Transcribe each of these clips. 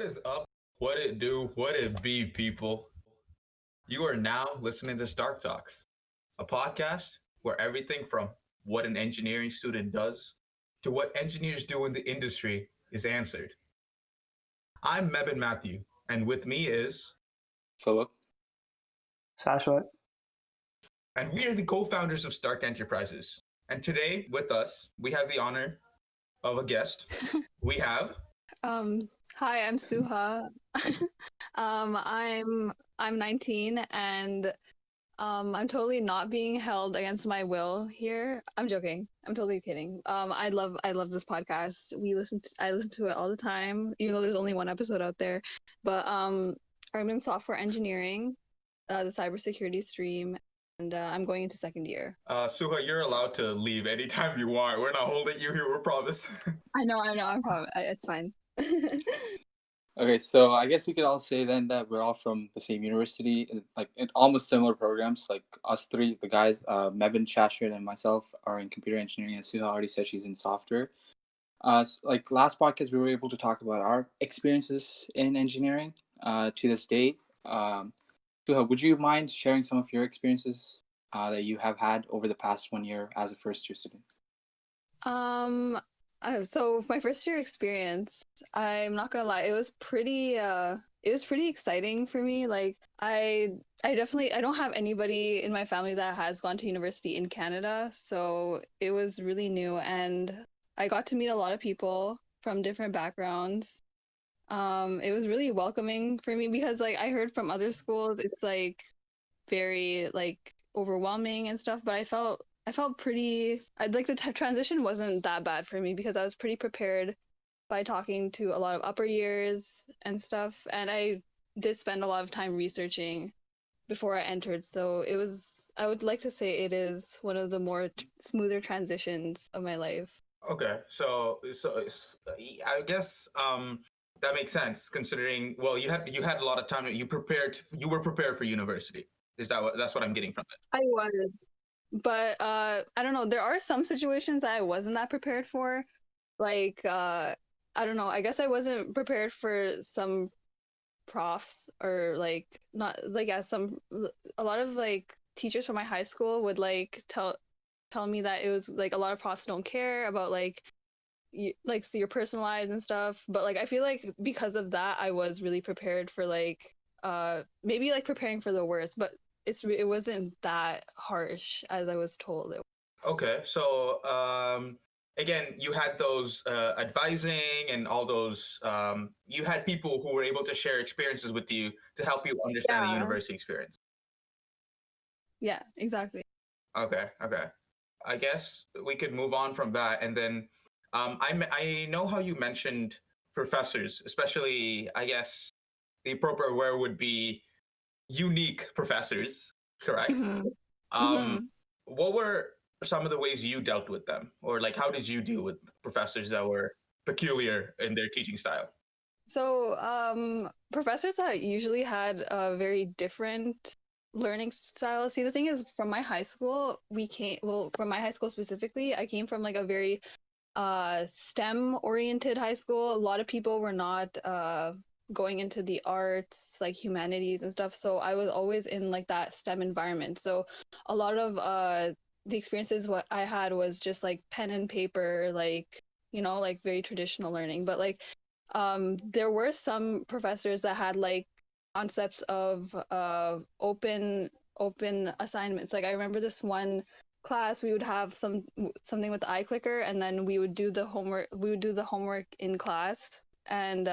What is up? What it do? What it be, people? You are now listening to Stark Talks, a podcast where everything from what an engineering student does to what engineers do in the industry is answered. I'm Mebin Matthew, and with me is, Philip. Shashwat. and we are the co-founders of Stark Enterprises. And today with us, we have the honor of a guest. We have Hi, I'm Suha. I'm 19 and I'm totally not being held against my will here. I'm joking. I'm totally kidding. I love this podcast. I listen to it all the time, even though there's only one episode out there. But I'm in software engineering, the cybersecurity stream, and I'm going into second year. Suha. You're allowed to leave anytime you want. We're not holding you here. We promise. I know. I'm probably it's fine. Okay, so I guess we could all say then that we're all from the same university, like in almost similar programs. Like us three, the guys, Mebin, Shashwat, and myself are in computer engineering, and Suha already said she's in software. Like last podcast, we were able to talk about our experiences in engineering to this date. Suha, would you mind sharing some of your experiences that you have had over the past 1 year as a first-year student? So my first year experience, I'm not gonna lie, it was pretty exciting for me. Like I don't have anybody in my family that has gone to university in Canada, so it was really new, and I got to meet a lot of people from different backgrounds. It was really welcoming for me because like I heard from other schools it's like very like overwhelming and stuff, but I felt pretty. I'd like the transition wasn't that bad for me because I was pretty prepared by talking to a lot of upper years and stuff, and I did spend a lot of time researching before I entered. So it was. I would like to say it is one of the more smoother transitions of my life. Okay, so I guess that makes sense considering. Well, you had a lot of time. You were prepared for university. That's what I'm getting from it? I was. But I don't know, there are some situations that I wasn't that prepared for. Like I don't know, I guess I wasn't prepared for some profs, or like not like a lot of like teachers from my high school would like tell me that it was like a lot of profs don't care about like so your personal lives and stuff. But like I feel like because of that I was really prepared for like maybe like preparing for the worst, but it wasn't that harsh as I was told it. Okay, so again, you had those advising and all those. You had people who were able to share experiences with you to help you understand the university experience. Yeah, exactly. Okay. I guess we could move on from that, and then I know how you mentioned professors, especially I guess the appropriate word would be unique professors, correct? What were some of the ways you dealt with them, or like how did you deal with professors that were peculiar in their teaching style? So professors that usually had a very different learning style. See, the thing is, from my high school from my high school specifically, I came from like a very STEM oriented high school. A lot of people were not going into the arts, like humanities and stuff, so I was always in like that STEM environment. So a lot of the experiences what I had was just like pen and paper, like like very traditional learning. But like there were some professors that had like concepts of open assignments. Like I remember this one class, we would have something with the iClicker, and then we would do the homework in class, and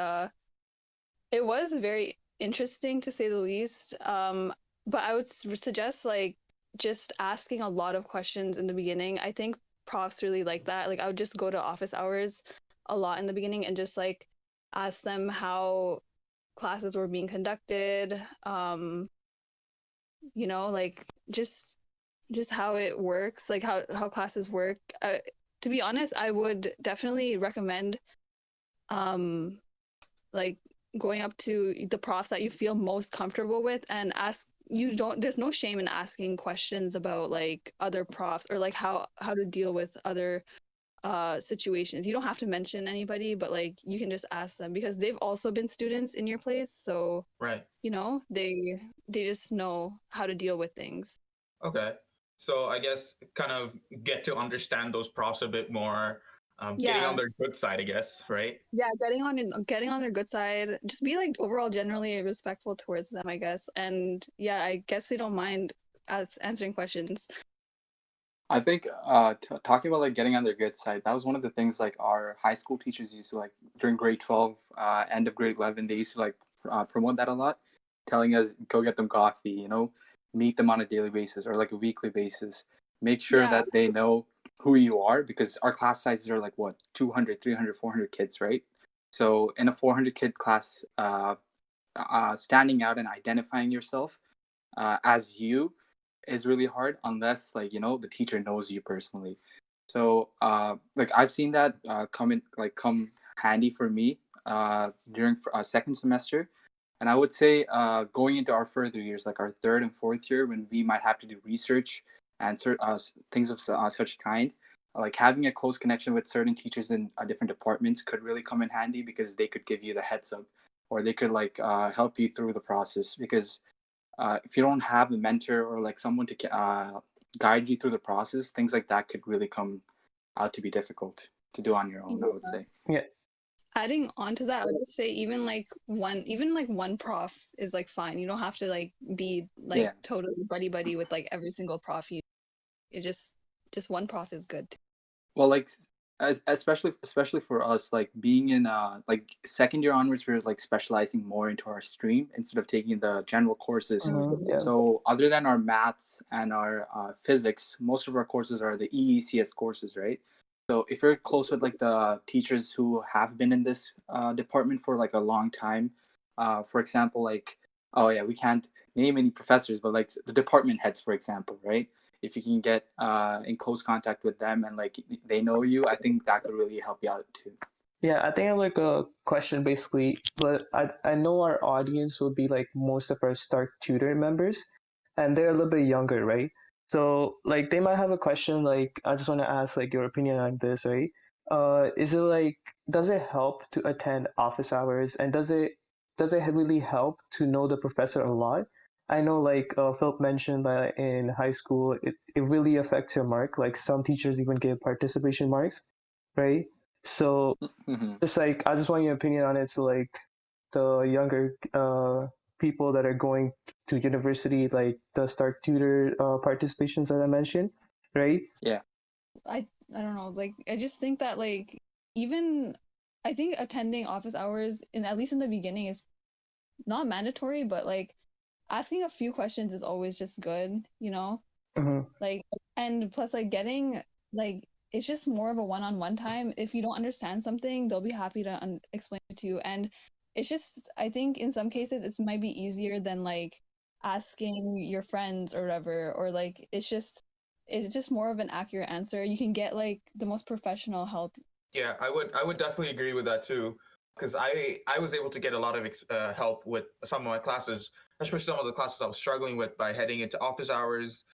it was very interesting to say the least. But I would suggest like just asking a lot of questions in the beginning. I think profs really like that. Like I would just go to office hours a lot in the beginning and just like ask them how classes were being conducted. Like just how it works, like how classes work. To be honest, I would definitely recommend like going up to the profs that you feel most comfortable with and there's no shame in asking questions about like other profs, or like how to deal with other situations. You don't have to mention anybody, but like you can just ask them because they've also been students in your place, so Right. they just know how to deal with things. Okay. So I guess kind of get to understand those profs a bit more, getting Yeah. on their good side, I guess, right? Yeah, getting on their good side. Just be like overall generally respectful towards them, I guess. And yeah, I guess they don't mind us answering questions. I think talking about like getting on their good side, that was one of the things like our high school teachers used to like during grade 12, end of grade 11, they used to like promote that a lot, telling us go get them coffee, meet them on a daily basis or like a weekly basis. Make sure Yeah. that they know who you are because our class sizes are like what, 200, 300, 400 kids, right? So in a 400 kid class, standing out and identifying yourself as you is really hard unless like the teacher knows you personally. So like I've seen that come handy for me during second semester, and I would say going into our further years like our third and fourth year when we might have to do research and things of such kind, like having a close connection with certain teachers in different departments could really come in handy because they could give you the heads up or they could like help you through the process because if you don't have a mentor or like someone to guide you through the process, things like that could really come out to be difficult to do on your own, I would say. Yeah. Adding on to that, I would just say even one prof is like fine. You don't have to like be like Yeah. totally buddy with like every single prof it just one prof is good. Well, like especially for us, like being in like second year onwards, we're like specializing more into our stream instead of taking the general courses. Yeah. So other than our maths and our physics, most of our courses are the EECS courses, right? So if you're close with like the teachers who have been in this department for like a long time, for example, like oh yeah, we can't name any professors, but like the department heads, for example, right? If you can get in close contact with them and like they know you, I think that could really help you out too. Yeah, I think I have like a question basically, but I know our audience will be like most of our Start Tutor members, and they're a little bit younger, right? So like they might have a question like I just want to ask like your opinion on this, right? Is it like does it help to attend office hours, and does it really help to know the professor a lot? I know like Philip mentioned that in high school it really affects your mark. Like some teachers even give participation marks, right? So Mm-hmm. just like I just want your opinion on it. So like the younger people that are going to university, like the Start Tutor participations that I mentioned, right? Yeah. I don't know, like I just think that like even I think attending office hours in at least in the beginning is not mandatory, but like asking a few questions is always just good, Mm-hmm. like and plus like getting like it's just more of a one-on-one time. If you don't understand something, they'll be happy to explain it to you, and it's just I think in some cases it might be easier than like asking your friends or whatever, or like it's just more of an accurate answer. You can get like the most professional help. Yeah, I would definitely agree with that too, because I was able to get a lot of help with some of my classes, especially some of the classes I was struggling with by heading into office hours,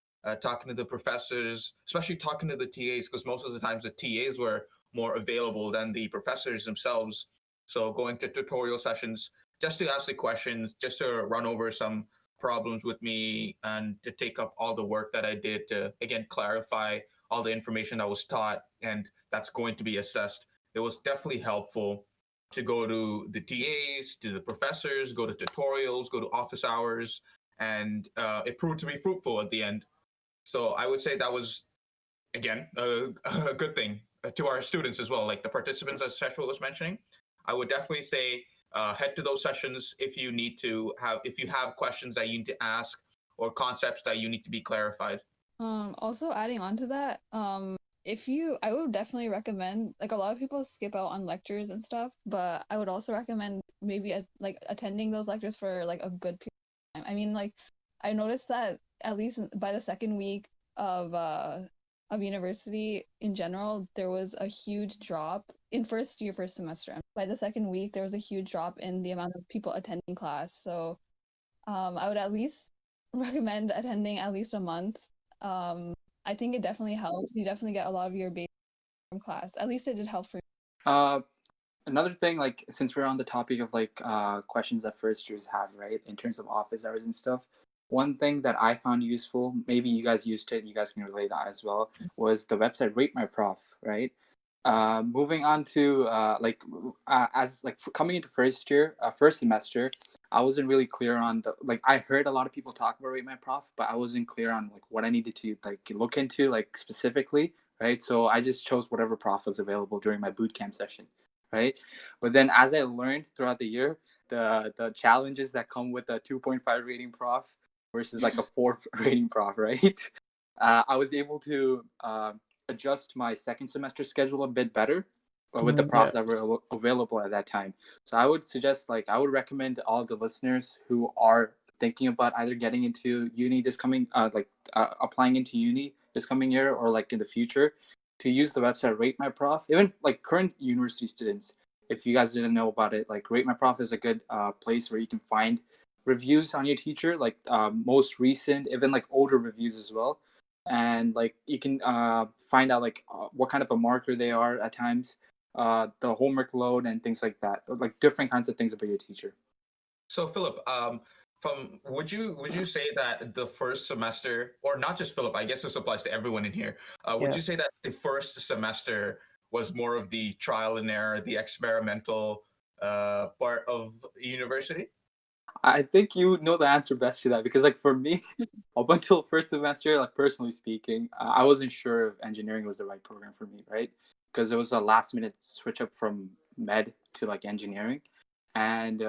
talking to the professors, especially talking to the TAs, because most of the times the TAs were more available than the professors themselves. So going to tutorial sessions just to ask the questions, just to run over some problems with me, and to take up all the work that I did to again clarify all the information that was taught and that's going to be assessed. It was definitely helpful to go to the TAs, to the professors, go to tutorials, go to office hours, and it proved to be fruitful at the end. So I would say that was, again, a good thing to our students as well, like the participants, as Sheshwal was mentioning. I would definitely say head to those sessions if if you have questions that you need to ask or concepts that you need to be clarified. Also adding on to that, I would definitely recommend, like a lot of people skip out on lectures and stuff, but I would also recommend maybe like attending those lectures for like a good period of time. I mean, like I noticed that at least by the second week of university in general, there was a huge drop in first semester. By the second week, there was a huge drop in the amount of people attending class. So, I would at least recommend attending at least a month. I think it definitely helps. You definitely get a lot of your basic from class. At least it did help for me. Another thing, like since we're on the topic of like questions that first years have, right, in terms of office hours and stuff, one thing that I found useful, maybe you guys used it, you guys can relate that as well, was the website Rate My Prof, right? Moving on to as like coming into first year, first semester, I wasn't really clear on the, like I heard a lot of people talk about Rate My Prof, but I wasn't clear on like what I needed to like look into like specifically, right? So I just chose whatever prof was available during my boot camp session, right? But then as I learned throughout the year, the challenges that come with a 2.5 rating prof versus like a 4 rating prof, right? I was able to adjust my second semester schedule a bit better with the profs that were available at that time. So I would suggest, like, I would recommend all the listeners who are thinking about either getting into uni this coming, applying into uni this coming year or like in the future, to use the website Rate My Prof. Even like current university students, if you guys didn't know about it, like Rate My Prof is a good place where you can find reviews on your teacher, like most recent, even like older reviews as well, and like you can find out like what kind of a marker they are at times, the homework load and things like that, like different kinds of things about your teacher. So Philip, from would you say that the first semester, or not just Philip, I guess this applies to everyone in here, would you say that the first semester was more of the trial and error, the experimental part of university? I think you know the answer best to that, because like for me, up until first semester, like personally speaking, I wasn't sure if engineering was the right program for me, right? Because it was a last minute switch up from med to like engineering, and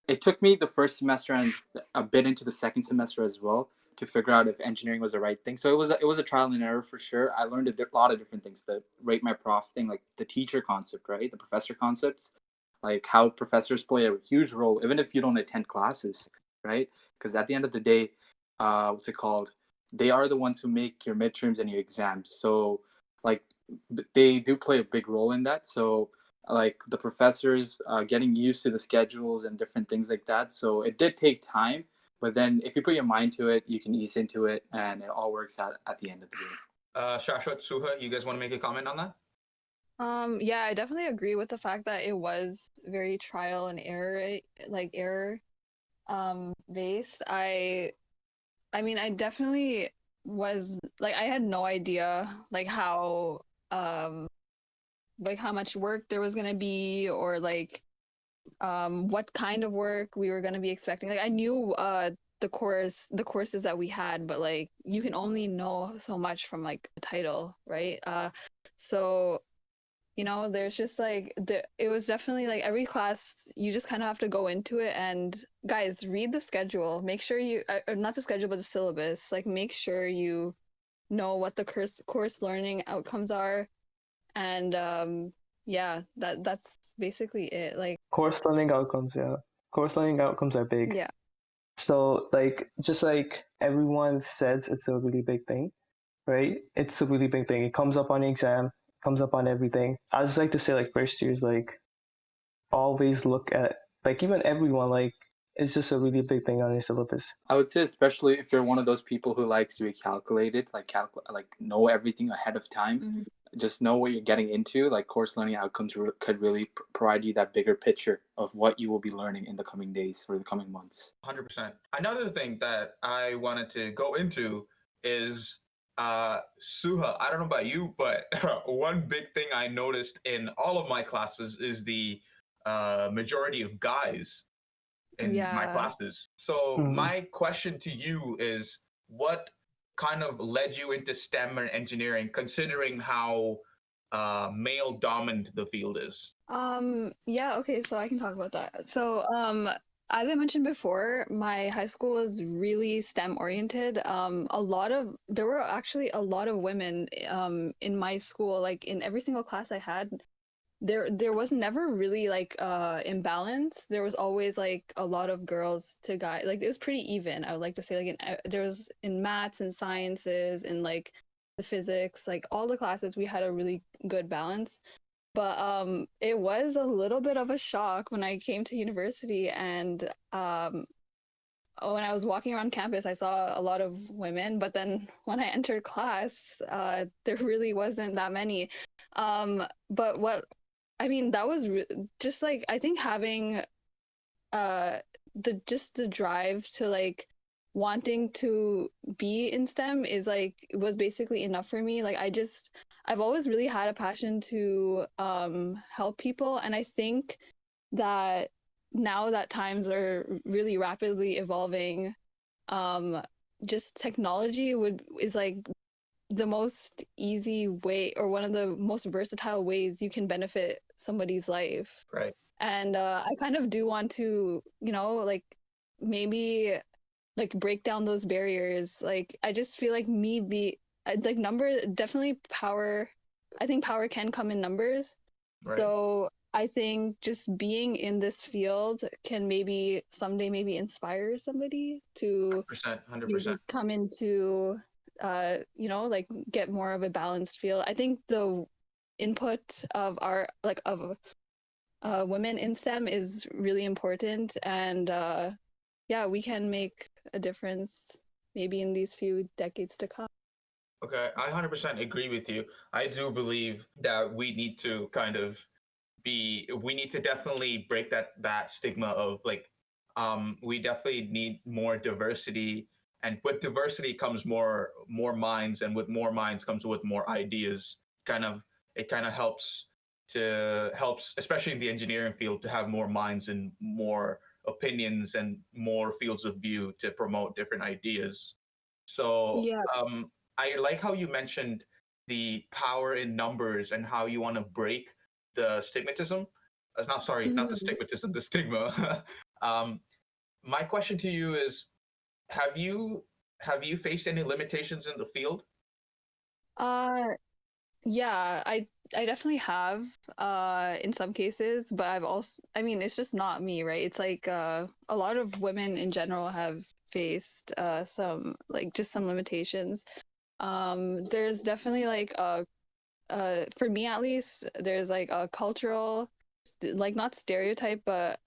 it took me the first semester and a bit into the second semester as well to figure out if engineering was the right thing. So it was a trial and error for sure. I learned a lot of different things. The Rate My Prof thing, like the teacher concept, right? The professor concepts, like how professors play a huge role, even if you don't attend classes, right? Because at the end of the day, what's it called? They are the ones who make your midterms and your exams. So like they do play a big role in that. So like the professors getting used to the schedules and different things like that. So it did take time, but then if you put your mind to it, you can ease into it, and it all works out at the end of the day. Shashwat, Suha, you guys want to make a comment on that? Yeah, I definitely agree with the fact that it was very trial and error, like error based. I mean, I definitely was like, I had no idea like how much work there was gonna be, or like what kind of work we were gonna be expecting. Like I knew the courses that we had, but like you can only know so much from like the title, right? So there's just like it was definitely like every class you just kind of have to go into it, and guys, read the schedule, make sure you or not the schedule but the syllabus, like make sure you know what the course learning outcomes are, and yeah, that's basically it. Like Course learning outcomes, yeah. Course learning outcomes are big. yeah. So like just like everyone says it's a really big thing, right? It's a really big thing. It comes up on the exam, comes up on everything. I just like to say like first years, like always look at like even everyone, like it's just a really big thing on your syllabus. I would say, especially if you're one of those people who likes to be calculated, like know everything ahead of time, Mhm. just know what you're getting into. Like course learning outcomes could really provide you that bigger picture of what you will be learning in the coming days or the coming months. 100%. Another thing that I wanted to go into is Suha. I don't know about you, but one big thing I noticed in all of my classes is the majority of guys in my Yeah. classes. So Mhm. my question to you is, what kind of led you into STEM and engineering, considering how male dominant the field is? Yeah, okay, so I can talk about that. So, as I mentioned before, my high school was really STEM oriented. There were actually a lot of women in my school. Like in every single class I had, there was never really like imbalance. There was always like a lot of girls to guys. Like it was pretty even. I would like to say, like there was in maths and sciences and like the physics, like all the classes we had a really good balance. But it was a little bit of a shock when I came to university, and when I was walking around campus, I saw a lot of women. But then when I entered class, there really wasn't that many. But what I mean, that was just like, I think having the drive to like wanting to be in STEM is like, was basically enough for me. Like I've always really had a passion to help people, and I think that now that times are really rapidly evolving, um just technology is like the most easy way, or one of the most versatile ways you can benefit somebody's life. Right. And I kind of do want to, like, maybe like break down those barriers. Like, I just feel like like number, definitely power. I think power can come in numbers. Right. So I think just being in this field can maybe someday maybe inspire somebody to 100%. maybe come into like get more of a balanced field. I think the input of our like of women in STEM is really important, and yeah, we can make a difference maybe in these few decades to come. Okay, I 100% agree with you. I do believe that we need to we need to definitely break that stigma of like, we definitely need more diversity, and with diversity comes more minds, and with more minds comes with more ideas. It kind of helps, especially in the engineering field, to have more minds and more opinions and more fields of view to promote different ideas. So Yeah. I like how you mentioned the power in numbers and how you want to break the stigmatism. Not sorry, not the Mhm. stigmatism, the stigma. um, my question to you is: Have you faced any limitations in the field? uh Yeah, I definitely have in some cases, but I mean, it's just not me, right? It's like a lot of women in general have faced some, like, just some limitations. There's definitely like for me at least, there's like a cultural, like, not stereotype, but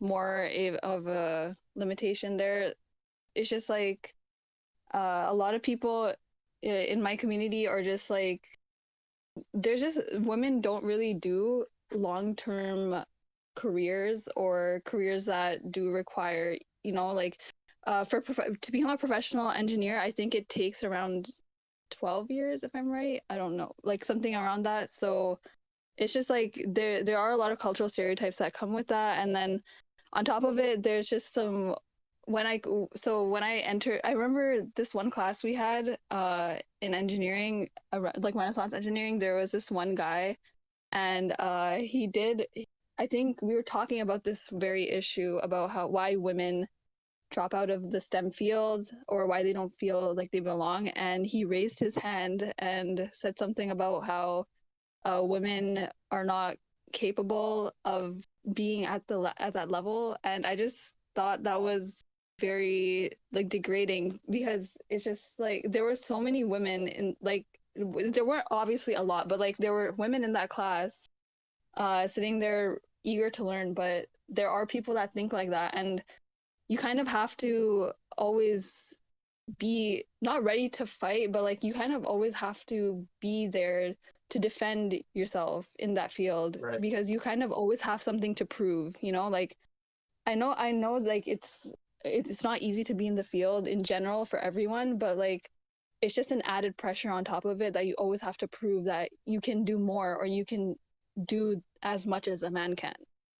more of a limitation there. It's just like a lot of people in my community are just like, there's just, women don't really do long-term careers, or careers that do require, like, to become a professional engineer, I think it takes around 12 years, if I'm right. I don't know, like something around that. So it's just like there are a lot of cultural stereotypes that come with that, and then on top of it, there's just some, when I entered, I remember this one class we had in engineering, like Renaissance engineering. There was this one guy, and I think we were talking about this very issue about why women drop out of the STEM fields, or why they don't feel like they belong, and he raised his hand and said something about how women are not capable of being at that level. And I just thought that was very, like, degrading, because it's just like there were so many women in, like, there weren't obviously a lot, but like there were women in that class sitting there eager to learn. But there are people that think like that, and you kind of have to always be not ready to fight, but like you kind of always have to be there to defend yourself in that field, Right. because you kind of always have something to prove, like, I know like it's not easy to be in the field in general for everyone, but like it's just an added pressure on top of it, that you always have to prove that you can do more, or you can do as much as a man can.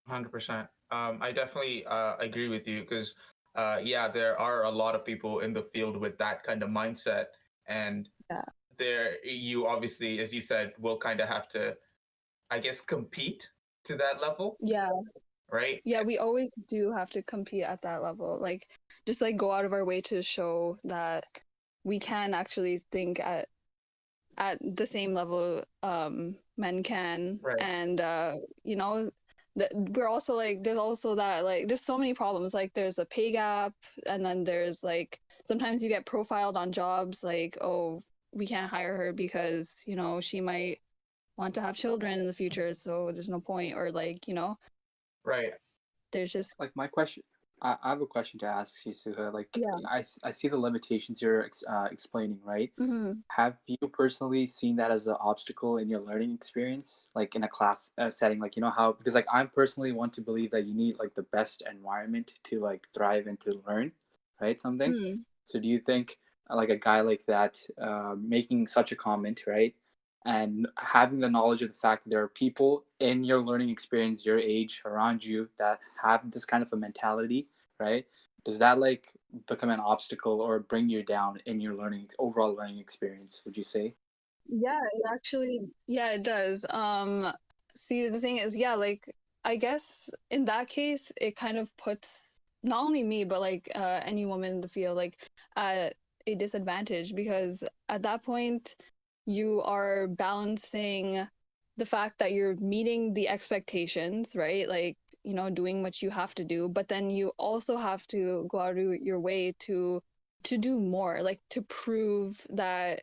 100%. I definitely agree with you because, yeah, there are a lot of people in the field with that kind of mindset, and Yeah. you obviously, as you said, will kind of have to, I guess, compete to that level, Yeah. right? Yeah, we always do have to compete at that level. Like, just like go out of our way to show that we can actually think at the same level men can. Right. And you know, we're also like, there's also that, like, there's so many problems. Like, there's a pay gap, and then there's like, sometimes you get profiled on jobs like, oh, we can't hire her because, she might want to have children in the future, so there's no point. Or like, Right. there's just Like my question, I have a question to ask you, Suha. Like, Yeah. I see the limitations you're explaining, right? Mm-hmm. Have you personally seen that as an obstacle in your learning experience, like in a class setting? Like, you know how, because like I'm personally want to believe that you need like the best environment to like thrive and to learn, right? Something. Mm. So do you think like a guy like that making such a comment, right? And having the knowledge of the fact that there are people in your learning experience, your age, around you that have this kind of a mentality, right? Does that like become an obstacle or bring you down in your learning overall learning experience, would you say? Yeah, it actually, yeah, it does. See, the thing is, yeah, like I guess in that case, it kind of puts not only me, but like any woman in the field, like at a disadvantage because at that point, you are balancing the fact that you're meeting the expectations, right? Like, doing what you have to do, but then you also have to go out of your way to do more, like to prove that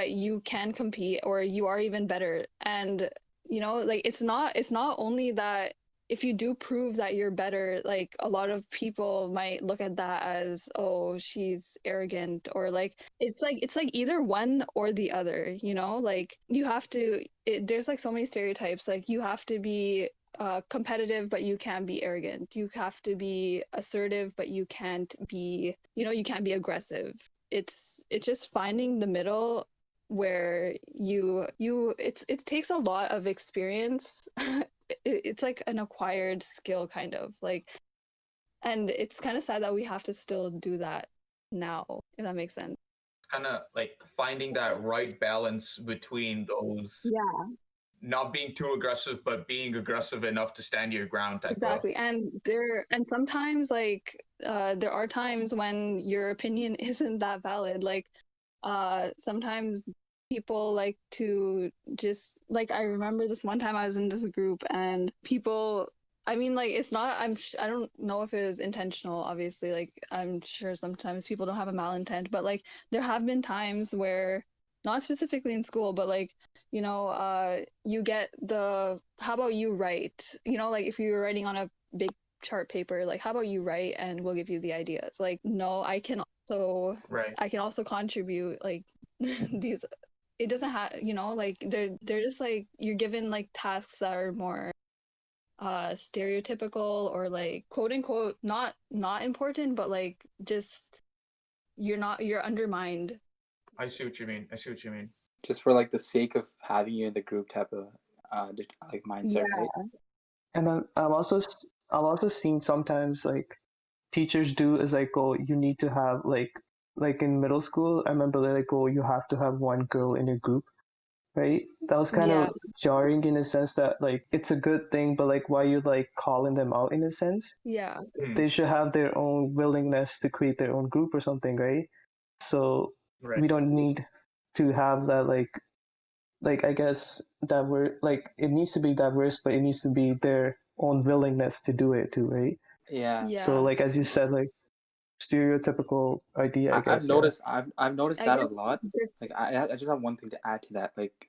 you can compete or you are even better. And like it's not only that if you do prove that you're better, like a lot of people might look at that as, oh, she's arrogant, or like it's like either one or the other, like you have to there's like so many stereotypes, like you have to be competitive but you can't be arrogant, you have to be assertive but you can't be you can't be aggressive. It's just finding the middle where it takes a lot of experience. It's like an acquired skill kind of like, and it's kind of sad that we have to still do that now, if that makes sense. Kind of like finding that right balance between those Yeah, not being too aggressive but being aggressive enough to stand your ground type of. exactly. And sometimes like there are times when your opinion isn't that valid, like sometimes people like to just like, I remember this one time I was in this group and people, I mean, like it's not, I don't know if it was intentional, obviously, like I'm sure sometimes people don't have a malintent, but like there have been times where, not specifically in school, but like you get the, how about you write, like if you're writing on a big chart paper, like how about you write and we'll give you the ideas. Like, no, Right. I can also contribute, like these, it doesn't have, like they're just like, you're given like tasks that are more stereotypical or like quote unquote not important, but like just you're undermined. I see what you mean. I see what you mean. Just for like the sake of having you in the group type of like mindset, Yeah. right? And then I've also seen sometimes like teachers do is like, oh, you need to have like in middle school, I remember they're like, oh, you have to have one girl in your group, right? That was kind Yeah. of jarring in a sense that like it's a good thing, but like why you like calling them out in a sense? Yeah. They should have their own willingness to create their own group or something, right? So Right. we don't need to have that like I guess that we're like it needs to be diverse, but it needs to be their own willingness to do it too, right? Yeah. So Yeah. like as you said, like stereotypical idea, I I've guess, yeah. noticed I've noticed I that a guess lot. Like I just have one thing to add to that. Like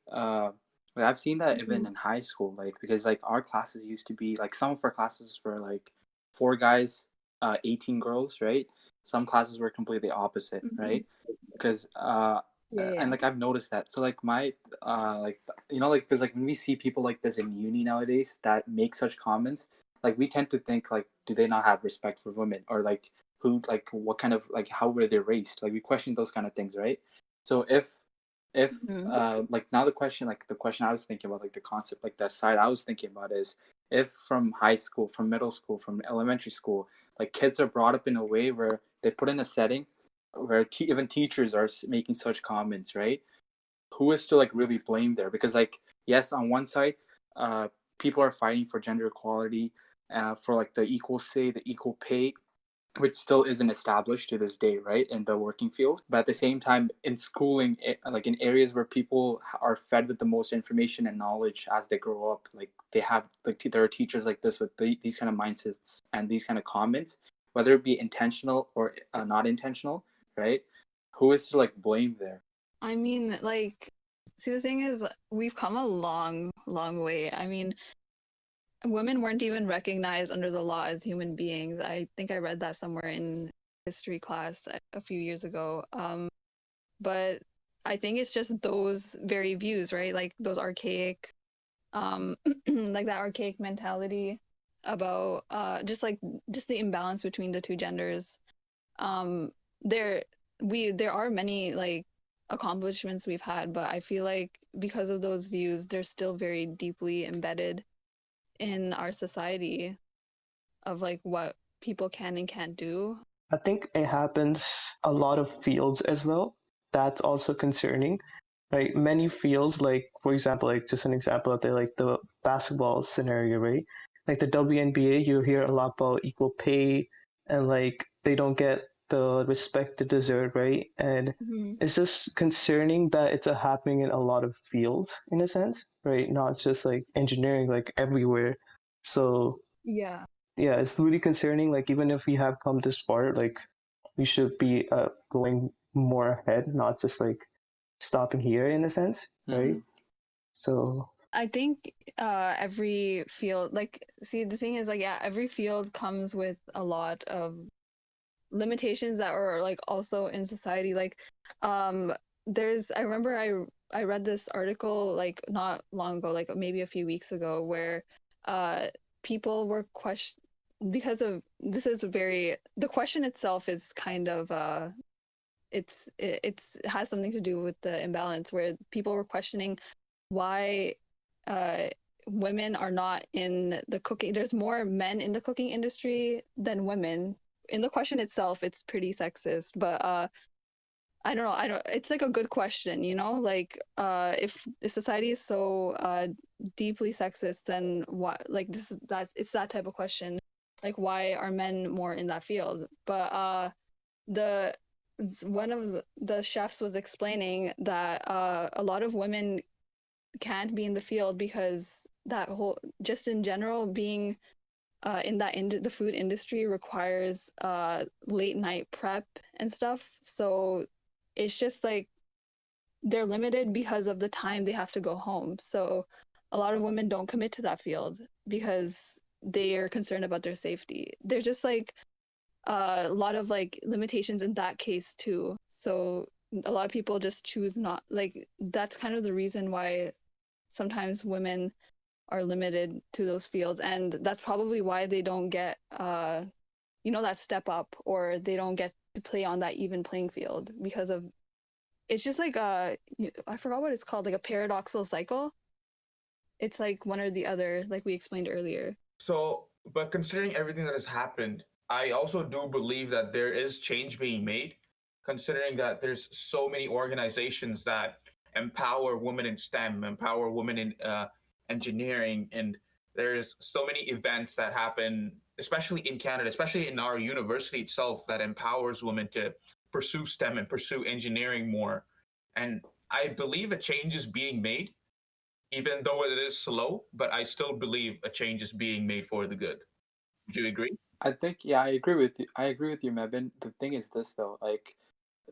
I've seen that even in high school, like because like our classes used to be like some of our classes were like 4 guys, 18 girls, right? Some classes were completely opposite, Mhm. right? Because Yeah, and yeah. like I've noticed that. So like my like like because like when we see people like this in uni nowadays that make such comments, like we tend to think like, do they not have respect for women, or like who, like what kind of, like how were they raised, like we question those kind of things, right? So if Mhm. like now the question I was thinking about, like the concept, like that side I was thinking about is, if from high school, from middle school, from elementary school, like kids are brought up in a way where they put in a setting where even teachers are making such comments, right? Who is to like really blame there? Because like, yes, on one side, uh people are fighting for gender equality, for like the equal say, the equal pay, which still isn't established to this day, right, in the working field. But at the same time, in schooling, like in areas where people are fed with the most information and knowledge as they grow up, like they have, like there are teachers like this with these kind of mindsets and these kind of comments, whether it be intentional or not intentional, right? Who is to like blame there? I mean, like, see, the thing is, we've come a long, long way. I mean, women weren't even recognized under the law as human beings. I think I read that somewhere in history class a few years ago. But I think it's just those very views, right? Like those archaic, like that archaic mentality about just the imbalance between the two genders. Um, there there are many like accomplishments we've had, but I feel like because of those views, they're still very deeply embedded in our society of like what people can and can't do. I think it happens a lot of fields as well. That's also concerning. Right? Many fields, like for example, like just an example of like the basketball scenario, right? Like the WNBA, you hear a lot about equal pay and like they don't get the respect they deserve, right? And Mm-hmm. it's just concerning that it's happening in a lot of fields in a sense, right? Not just like engineering, like everywhere. So Yeah. yeah, it's really concerning. Like even if we have come this far, like we should be going more ahead, not just like stopping here in a sense, right? Mhm. So I think every field, like, see, the thing is, like, yeah, every field comes with a lot of limitations that are like also in society. Like, I remember I read this article like not long ago, like maybe a few weeks ago, where uh people were because of this is very the question itself is kind of it has something to do with the imbalance where people were questioning why uh women are not in the cooking. There's more men in the cooking industry than women. In the question itself, it's pretty sexist, but I don't know. I don't. It's like a good question, you know. Like, if society is so deeply sexist, then what? Like, this is that. It's that type of question. Like, why are men more in that field? But the one of the chefs was explaining that a lot of women can't be in the field because that whole just in general being in that the food industry requires late night prep and stuff. So it's just like they're limited because of the time they have to go home. So a lot of women don't commit to that field because they are concerned about their safety. They're just like a lot of like limitations in that case too. So a lot of people just choose not like that's kind of the reason why sometimes women are limited to those fields, and that's probably why they don't get that step up, or they don't get to play on that even playing field because of it's just like I forgot what it's called, like a paradoxical cycle. It's like one or the other, like we explained earlier. So, but considering everything that has happened, I also do believe that there is change being made, considering that there's so many organizations that empower women in STEM, empower women in engineering, and there's so many events that happen, especially in Canada, especially in our university itself, that empowers women to pursue STEM and pursue engineering more. And I believe a change is being made, even though it is slow, but I still believe a change is being made for the good. Would you agree? I think, yeah, I agree with you. I agree with you, Mevin. The thing is this though, like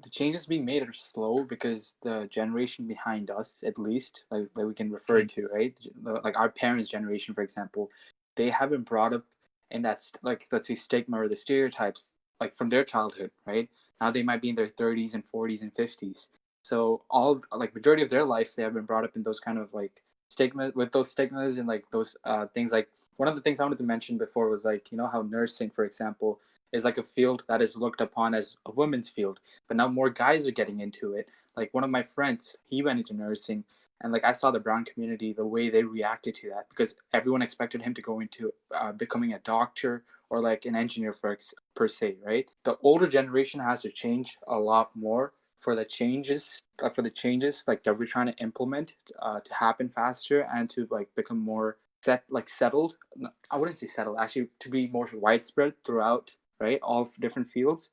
the changes being made are slow because the generation behind us, at least, like we can refer Mm. to, right? Like our parents' generation, for example, they have been brought up in that like let's say stigma or the stereotypes like from their childhood, right? Now they might be in their 30s and 40s and 50s. So all like majority of their life they have been brought up in those kind of like stigma with those stigmas and like those things like one of the things I wanted to mention before was like how nursing, for example, is like a field that is looked upon as a women's field, but now more guys are getting into it. Like one of my friends, he went into nursing, and like I saw the brown community, the way they reacted to that, because everyone expected him to go into becoming a doctor or like an engineer per se, right? The older generation has to change a lot more for the changes like that we're trying to implement to happen faster and to like become more settled. I wouldn't say settled, actually, to be more widespread throughout, right, all different fields.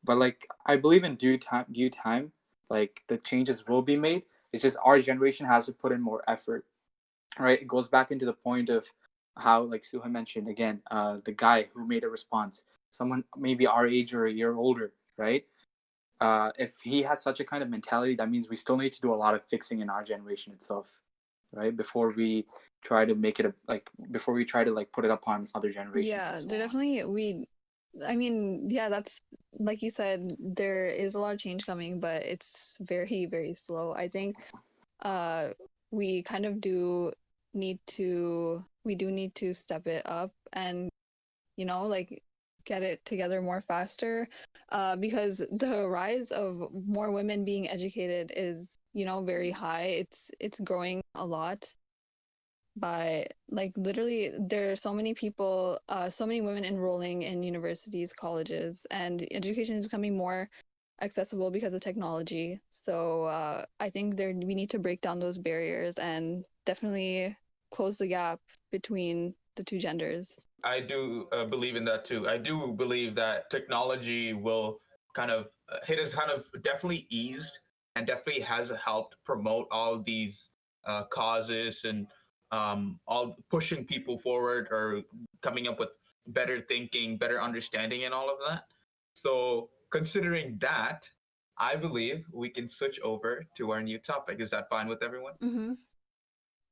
But like I believe in due time, like the changes will be made. It's just our generation has to put in more effort, right? It goes back into the point of how, like Suha mentioned again, the guy who made a response, someone maybe our age or a year older, right? If he has such a kind of mentality, that means we still need to do a lot of fixing in our generation itself. right? Before we try to make it before we try to put it upon other generations. Yeah, and so they're on. definitely I mean, yeah, that's like you said, there is a lot of change coming, but it's very, very slow. I think we kind of do need to step it up and like get it together more faster, because the rise of more women being educated is very high. It's growing a lot, by like literally there are so many people, so many women enrolling in universities, colleges, and education is becoming more accessible because of technology. So I think we need to break down those barriers and definitely close the gap between the two genders. I do believe in that too. I do believe that technology will kind of it has kind of definitely eased and definitely has helped promote all these causes and all pushing people forward or coming up with better thinking, better understanding, and all of that. So, considering that, I believe we can switch over to our new topic. Is that fine with everyone? Mm-hmm.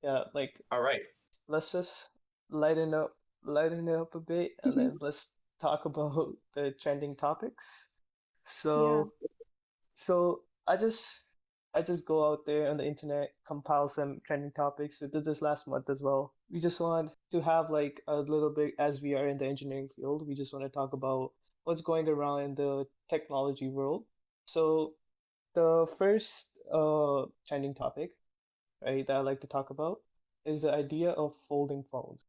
Yeah, like All right. let's just lighten up lighten it up a bit, and then let's talk about the trending topics. Yeah. So I just go out there on the internet, compile some trending topics. We did this last month as well. We just want to have like a little bit, as we are in the engineering field, we just want to talk about what's going around in the technology world. So the first trending topic, right, that I like to talk about is the idea of folding phones.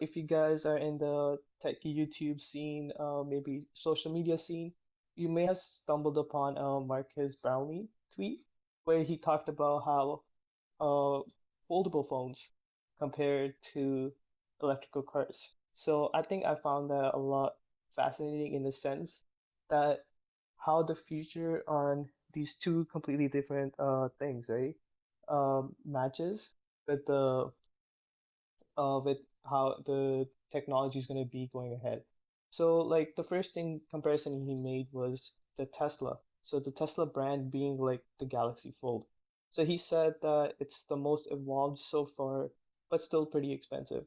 If you guys are in the tech YouTube scene, maybe social media scene, you may have stumbled upon Marcus Brownlee tweet where he talked about how uh, foldable phones compared to electrical cars. So I think I found that a lot fascinating in the sense that how the future on these two completely different things, right, matches with the with how the technology is going to be going ahead. So like the first thing comparison he made was the Tesla. So the Tesla brand being like the Galaxy Fold. So he said that it's the most evolved so far, but still pretty expensive.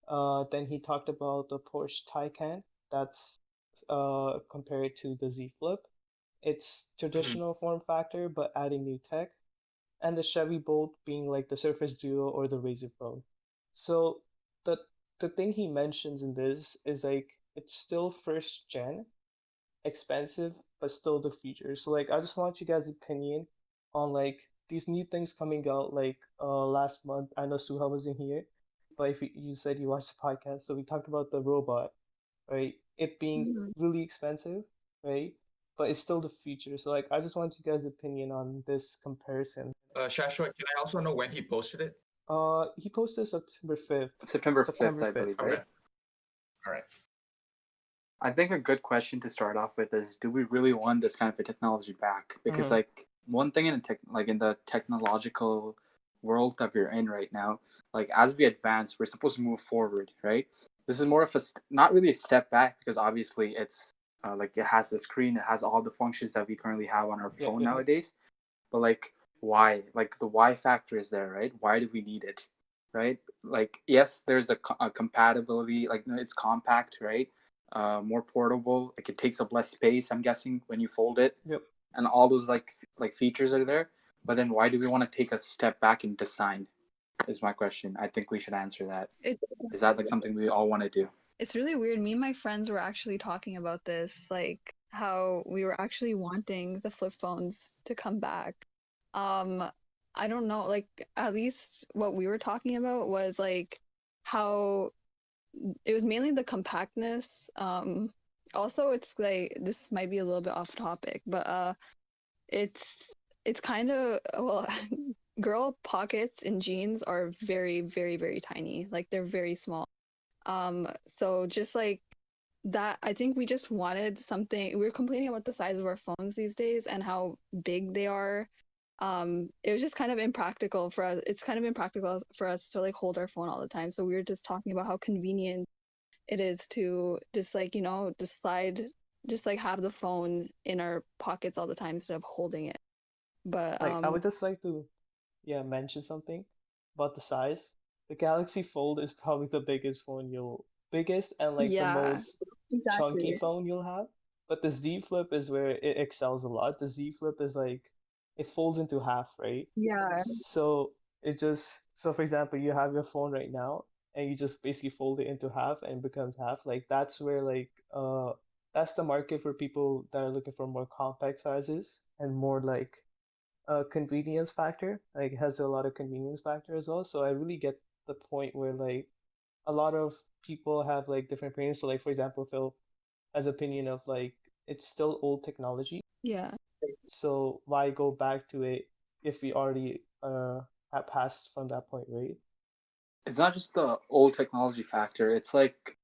Then he talked about the Porsche Taycan. That's compared to the Z Flip. It's Mhm. traditional form factor, but adding new tech, and the Chevy Bolt being like the Surface Duo or the Razor phone. So the the thing he mentions in this is like it's still first gen, expensive, but still the features. So like I just want you guys' opinion on like these new things coming out like last month. I know Suha wasn't here, but if you said you watched the podcast, so we talked about the robot, right? It being Mm-hmm. really expensive, right? But it's still the future. So like I just want you guys' opinion on this comparison. Shashwat, can I also know when he posted it? He posted September 5th. September 5th, September I 5th, believe, Okay. right? right? All right. I think a good question to start off with is, do we really want this kind of a technology back? Because Mm-hmm. one thing in the technological world that we're in right now, like as we advance, we're supposed to move forward, right? This is more of not really a step back, because obviously it's it has the screen, it has all the functions that we currently have on our Yep, phone yep, yep. nowadays. But why? Like the why factor is there, right? Why do we need it, right? Like yes, there's a compatibility, like it's compact, right? More portable. Like it takes up less space, I'm guessing, when you fold it, Yep. and all those features are there. But then why do we want to take a step back in design? Is my question. I think we should answer that. It's Is that like something we all want to do? it's really weird. Me and my friends were actually talking about this, like how we were actually wanting the flip phones to come back. Um, I don't know, like at least what we were talking about was like how it was mainly the compactness. Also it's like this might be a little bit off topic, but it's it's kind of well, girl pockets in jeans are very, very, very tiny. Like they're very small. So just like that, I think we just wanted something. We were complaining about the size of our phones these days and how big they are. It was just kind of impractical for us. It's kind of impractical for us to like hold our phone all the time. So we were just talking about how convenient it is to just like, just slide, just like have the phone in our pockets all the time instead of holding it. But Like I would just like to, yeah, mention something. about the size, the Galaxy Fold is probably the biggest and like the Yeah, most chunky exactly. phone you'll have. But the Z Flip is where it excels a lot. The Z Flip is like it folds into half, right? Yeah, So so for example, you have your phone right now and you just basically fold it into half and it becomes half. Like that's where that's the market for people that are looking for more compact sizes and more like convenience factor. Like it has a lot of convenience factor as well. So I really get the point where like a lot of people have like different opinions. So like for example, Phil has opinion of like it's still old technology. yeah. So why go back to it if we already have passed from that point, right? It's not just the old technology factor. It's like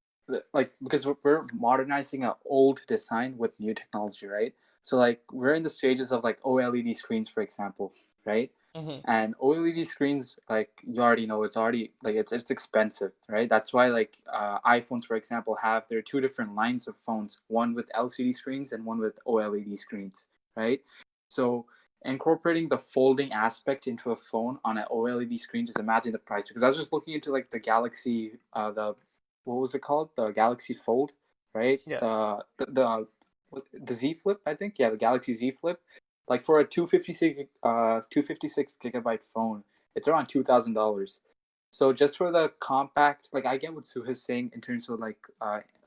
because we're modernizing an old design with new technology, right? So like we're in the stages of like OLED screens, for example, right? Mm-hmm. And OLED screens, like you already know, it's already like it's expensive, right? That's why like iPhones, for example, have there are two different lines of phones, one with LCD screens and one with OLED screens, right? So incorporating the folding aspect into a phone on an OLED screen, just imagine the price. Because I was just looking into like the Galaxy, the what was it called? The Galaxy Fold, right? Yeah. The Z Flip, I think. Yeah, the Galaxy Z Flip. Like for a 256 gigabyte phone, it's around $2,000. So just for the compact, like I get what Suha's saying in terms of like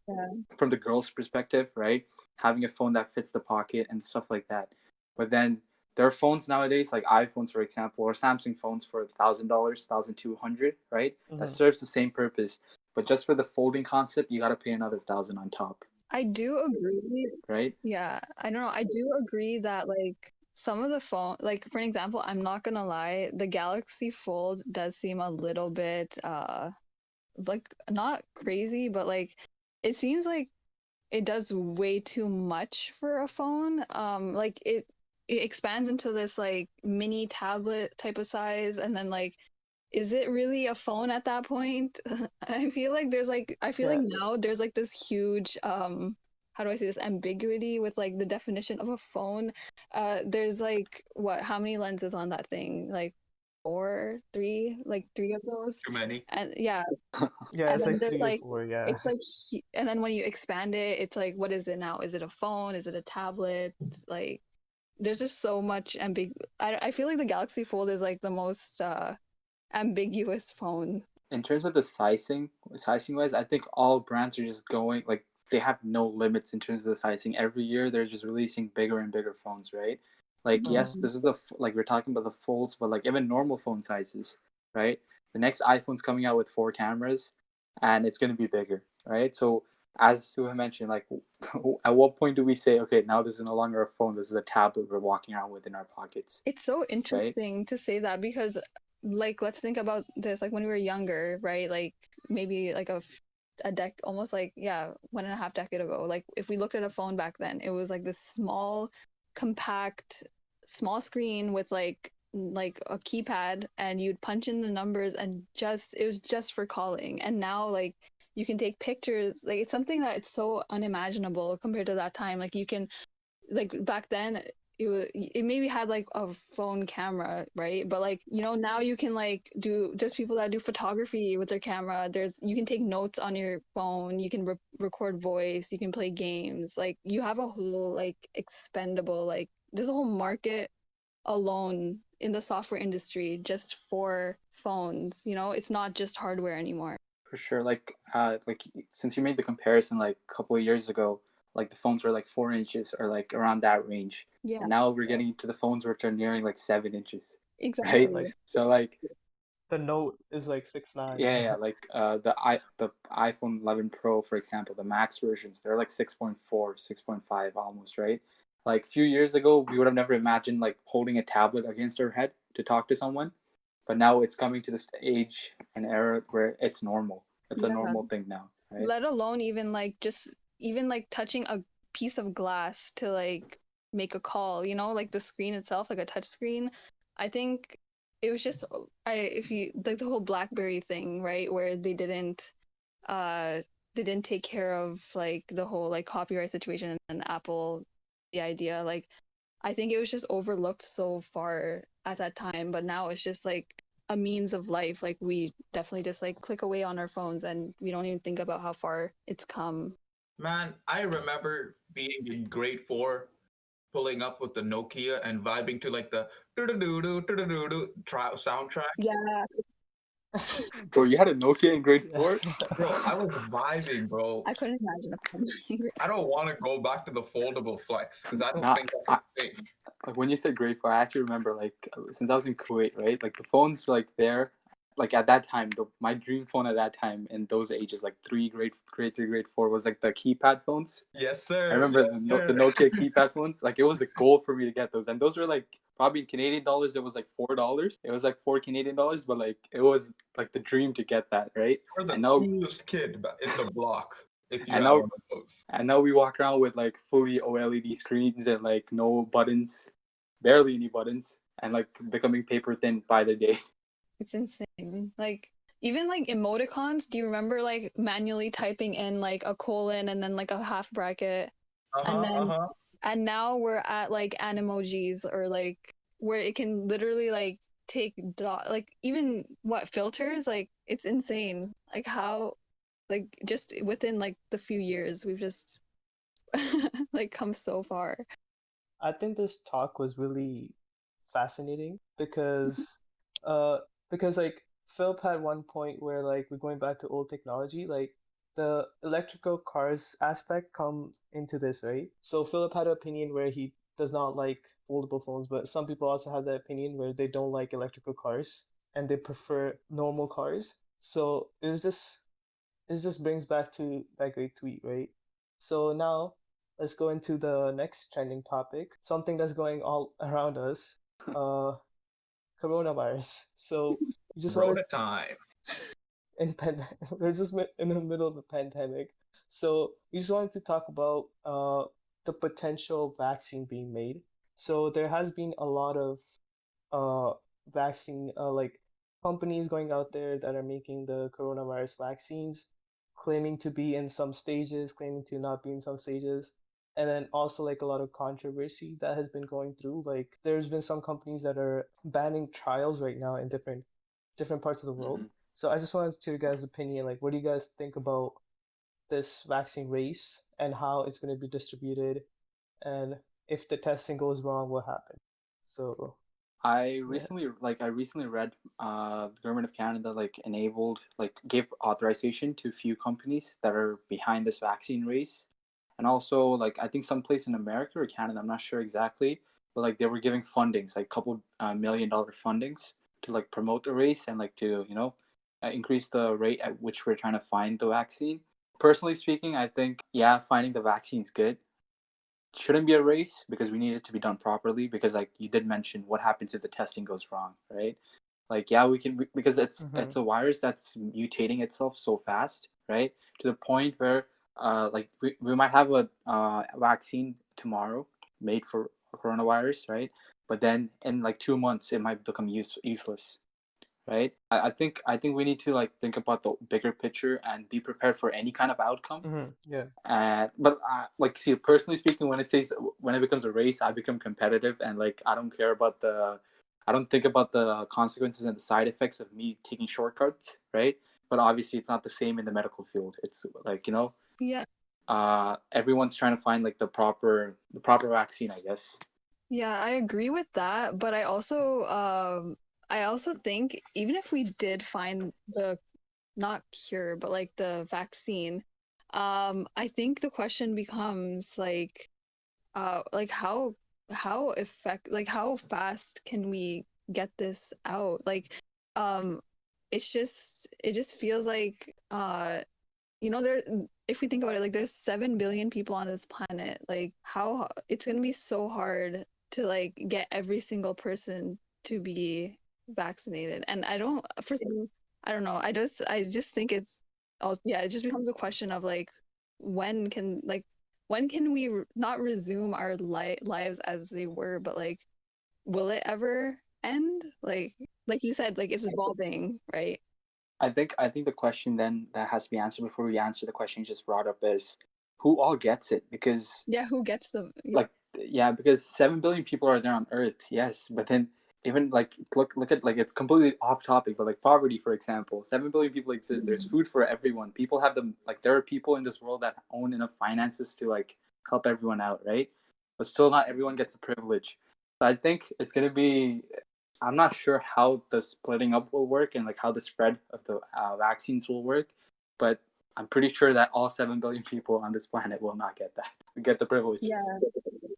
Yeah. from the girl's perspective, right? Having a phone that fits the pocket and stuff like that. But then there are phones nowadays, like iPhones, for example, or Samsung phones for $1,000, 1,200, right? That Mm-hmm. serves the same purpose. But just for the folding concept, you got to pay another 1,000 on top, I do agree. right? Yeah, I don't know. I do agree that like some of the phone, like for an example, I'm not gonna lie, the Galaxy Fold does seem a little bit like not crazy, but like it seems like it does way too much for a phone. Like it expands into this like mini tablet type of size, and then like is it really a phone at that point? I feel like Yeah. now there's like this huge how do I say this ambiguity with like the definition of a phone. There's like what how many lenses on that thing? Like four, three, like three of those. Too many. And yeah, Yeah, and it's then like there's three or like four, yeah. it's like and then when you expand it, it's like what is it now? Is it a phone? Is it a tablet? Like there's just so much I feel like the Galaxy Fold is like the most ambiguous phone. In terms of the sizing wise, I think all brands are just going like they have no limits in terms of the sizing. Every year they're just releasing bigger and bigger phones, right? Like yes, Mm-hmm. this is like we're talking about the folds, but like even normal phone sizes, right? The next iPhone's coming out with 4 cameras, and it's going to be bigger, right? So as Suha mentioned, like at what point do we say, okay, now this is no longer a phone, this is a tablet we're walking around with in our pockets, It's so right? interesting to say that because like let's think about this like when we were younger, right? Like maybe like a deck almost like yeah 1.5 decade ago, like if we looked at a phone back then, it was like this small compact small screen with like a keypad, and you'd punch in the numbers and just it was just for calling. And now like you can take pictures, like it's something that it's so unimaginable compared to that time. Like you can like back then it maybe had like a phone camera, right? But like now you can like do there's people that do photography with their camera. There's you can take notes on your phone, you can record voice, you can play games. Like you have a whole like expendable like there's a whole market alone in the software industry just for phones. It's not just hardware anymore. For sure. Like since you made the comparison like a couple of years ago, like the phones were like 4 inches or like around that range. Yeah, And now we're getting into the phones which are nearing like 7 inches. Right? exactly. Like So like the Note is like 6'9". yeah, like the iPhone 11 Pro, for example, the max versions, they're like 6.4, 6.5 almost, right? Like a few years ago, we would have never imagined like holding a tablet against our head to talk to someone. But now it's coming to this age and era where it's normal. It's a Yeah, normal thing now, right? let alone even like just even like touching a piece of glass to like make a call, like the screen itself, like a touch screen. I think it was just I if you like the whole BlackBerry thing, right, where uh they didn't take care of like the whole like copyright situation, and Apple the idea like I think it was just overlooked so far at that time, but now it's just like a means of life. Like we definitely just like click away on our phones and we don't even think about how far it's come. Man, I remember being in grade 4, pulling up with the Nokia and vibing to like the doo-doo-doo-doo, soundtrack. Yeah, Bro, you had a Nokia in grade 4? Bro, I was vibing, bro. I couldn't imagine I don't want to go back to the foldable flex because I don't Nah, think that's a thing. like when you said grade 4, I actually remember like since I was in Kuwait, right? Like the phones were like there. Like at that time, my dream phone at that time in those ages, like grade 3, grade 4, was like the keypad phones. Yes, sir. I remember Yes, the sir. Nokia keypad phones. Like it was a goal for me to get those, and those were like probably in Canadian dollars. It was like $4. It was like $4 Canadian, but like it was like the dream to get that, right? You're the And now, coolest kid in the block if you and had now, one of those. and now we walk around with like fully OLED screens and like no buttons, barely any buttons, and like becoming paper thin by the day. It's insane. Like even like emoticons, do you remember like manually typing in like a colon and then like a half bracket? And then and now we're at like animojis or like where it can literally like take like even what filters, like it's insane. Like how like just within like the few years we've just like come so far. I think this talk was really fascinating because like Philip had one point where like we're going back to old technology, like the electrical cars aspect comes into this, right? So Philip had an opinion where he does not like foldable phones, but some people also have the opinion where they don't like electrical cars and they prefer normal cars. So it just brings back to that great tweet, right? So now let's go into the next trending topic, something that's going all around us, uh, coronavirus. So we just wanted Rona time. we're just in the middle of a pandemic, so we just wanted to talk about the potential vaccine being made. So there has been a lot of uh vaccine like companies going out there that are making the coronavirus vaccines, claiming to be in some stages, claiming to not be in some stages. And then also like a lot of controversy that has been going through. Like there's been some companies that are banning trials right now in different parts of the world. Mhm. So I just wanted to your guys' opinion. Like, what do you guys think about this vaccine race and how it's going to be distributed, and if the testing goes wrong, what happened? So I yeah. recently read the government of Canada gave authorization to a few companies that are behind this vaccine race, and also like I think someplace in America or Canada, I'm not sure exactly, but like they were giving fundings, like couple $1 million fundings to like promote the race and like to increase the rate at which we're trying to find the vaccine. Personally speaking, I think finding the vaccine is good. Shouldn't be a race because we need it to be done properly, because like you did mention, what happens if the testing goes wrong, right? Like because it's a virus that's mutating itself so fast, right, to the point where like we might have a vaccine tomorrow made for coronavirus, right, but then in like 2 months it might become useless, right? I think we need to like think about the bigger picture and be prepared for any kind of outcome. Yeah. But like, see, personally speaking, when it becomes a race, I become competitive, and like I don't care about I don't think about the consequences and the side effects of me taking shortcuts, right? But obviously, it's not the same in the medical field. It's like Yeah. everyone's trying to find like the proper vaccine, I guess. Yeah, I agree with that, but I also think even if we did find the not cure, but like the vaccine, I think the question becomes like how fast can we get this out? Like it just feels like there if we think about it, like there's 7 billion people on this planet. Like how it's gonna be so hard to like get every single person to be vaccinated. And I don't know, I just think it's also, yeah, it just becomes a question of when can like when can we not resume our lives as they were, but like will it ever end? Like you said, like it's evolving, right? I think the question then that has to be answered before we answer the question you just brought up is, who all gets it? Because Yeah, who gets the because 7 billion people are there on Earth, yes, but then even like look at like it's completely off topic, but like poverty, for example, 7 billion people exist. There's food for everyone. People have them, like there are people in this world that own enough finances to like help everyone out, right? But still, not everyone gets the privilege. So I think it's gonna be. I'm not sure how the splitting up will work and like how the spread of the vaccines will work, but I'm pretty sure that all 7 billion people on this planet will not get the privilege. Yeah.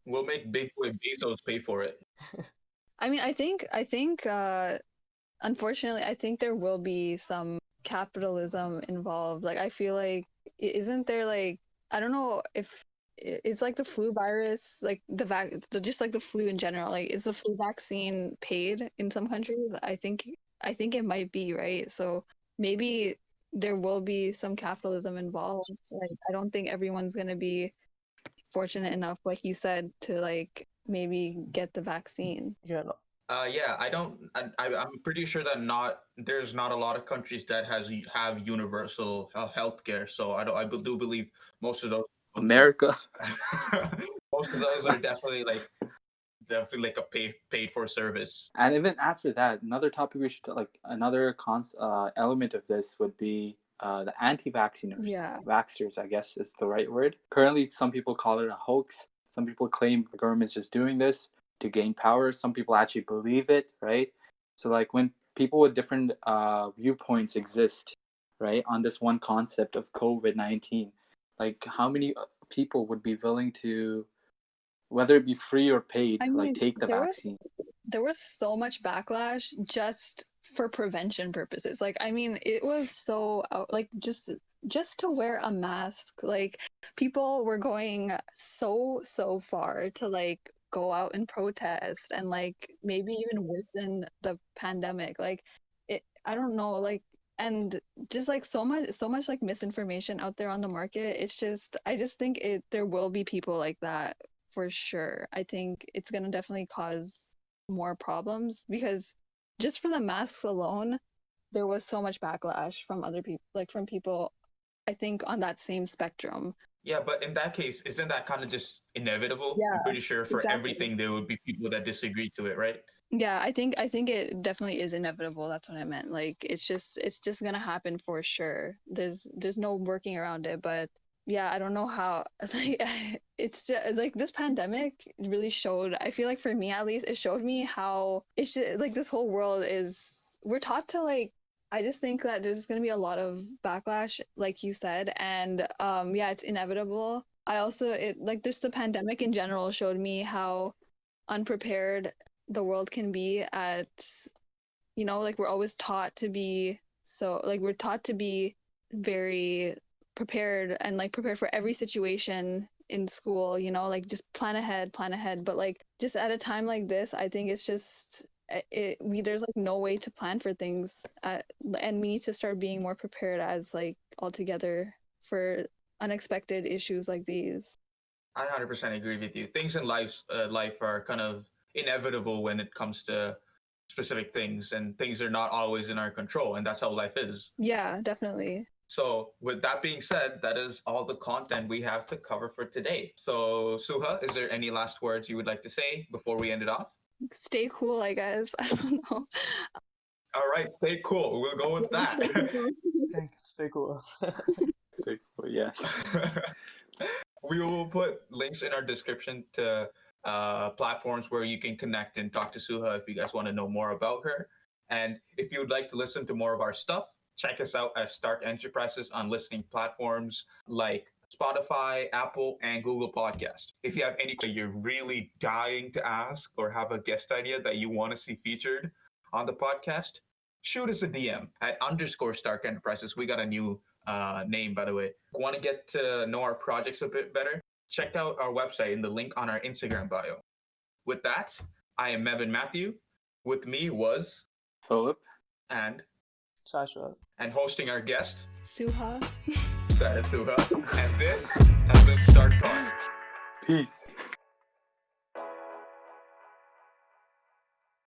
We'll make Big Boy Bezos pay for it. I mean, I think unfortunately, I think there will be some capitalism involved. Like, I feel like, isn't there like, I don't know if it's like the flu virus, like just like the flu in general. Like, is the flu vaccine paid in some countries? I think it might be, right? So maybe there will be some capitalism involved. Like, I don't think everyone's gonna be fortunate enough, like you said, to like maybe get the vaccine. Yeah, no. Yeah, I'm pretty sure that there's not a lot of countries that have universal healthcare. So I do believe most of those America. most of those are definitely like a paid for service. And even after that, another topic we should like another element of this would be the anti-vacciners. Yeah. Vaxxers, I guess is the right word. Currently, some people call it a hoax. Some people claim the government's just doing this to gain power. Some people actually believe it, right? So like when people with different viewpoints exist, right, on this one concept of COVID-19, like how many people would be willing to, whether it be free or paid, I mean, like take the vaccine? There was so much backlash just for prevention purposes. Like, I mean, it was so like just to wear a mask. Like, people were going so far to like go out and protest and like maybe even worsen the pandemic. Like, I don't know, like, and just like so much like misinformation out there on the market. I just think there will be people like that for sure. I think it's gonna definitely cause more problems because just for the masks alone, there was so much backlash from other people, like from people, I think, on that same spectrum. Yeah, but in that case, isn't that kind of just inevitable? Yeah, I'm pretty sure for exactly. everything there would be people that disagree to it, right? Yeah, I think it definitely is inevitable. That's what I meant. Like, it's just gonna happen for sure. There's no working around it. But yeah, I don't know how. Like, it's just like this pandemic really showed. I feel like for me at least, it showed me how it's just, like this whole world is. We're taught to like. I just think that there's gonna be a lot of backlash, like you said, and yeah, it's inevitable. I also like just the pandemic in general showed me how unprepared the world can be at, like we're always taught to be we're taught to be very prepared and like prepared for every situation in school, like just plan ahead, but like just at a time like this, I think it's just there's like no way to plan for things, and we need to start being more prepared as like altogether for unexpected issues like these. I 100% agree with you. Things in life are kind of inevitable when it comes to specific things, and things are not always in our control, and that's how life is. Yeah, definitely. So with that being said, that is all the content we have to cover for today. So Suha, is there any last words you would like to say before we end it off? Stay cool, I guess. I don't know. All right, stay cool. We'll go with that. Thanks. Stay cool. So, yes. We will put links in our description to platforms where you can connect and talk to Suha if you guys want to know more about her. And if you would like to listen to more of our stuff, check us out at Stark Enterprises on listening platforms like Spotify, Apple, and Google Podcast. If you have any you're really dying to ask or have a guest idea that you want to see featured on the podcast, shoot us a DM at _Stark Enterprises. We got a new name, by the way. Want to get to know our projects a bit better? Check out our website and the link on our Instagram bio. With that, I am Mevin Matthew. With me was Philip and Joshua. And hosting our guest, Suha. that is Suha. And this has been Stark Talk. Peace.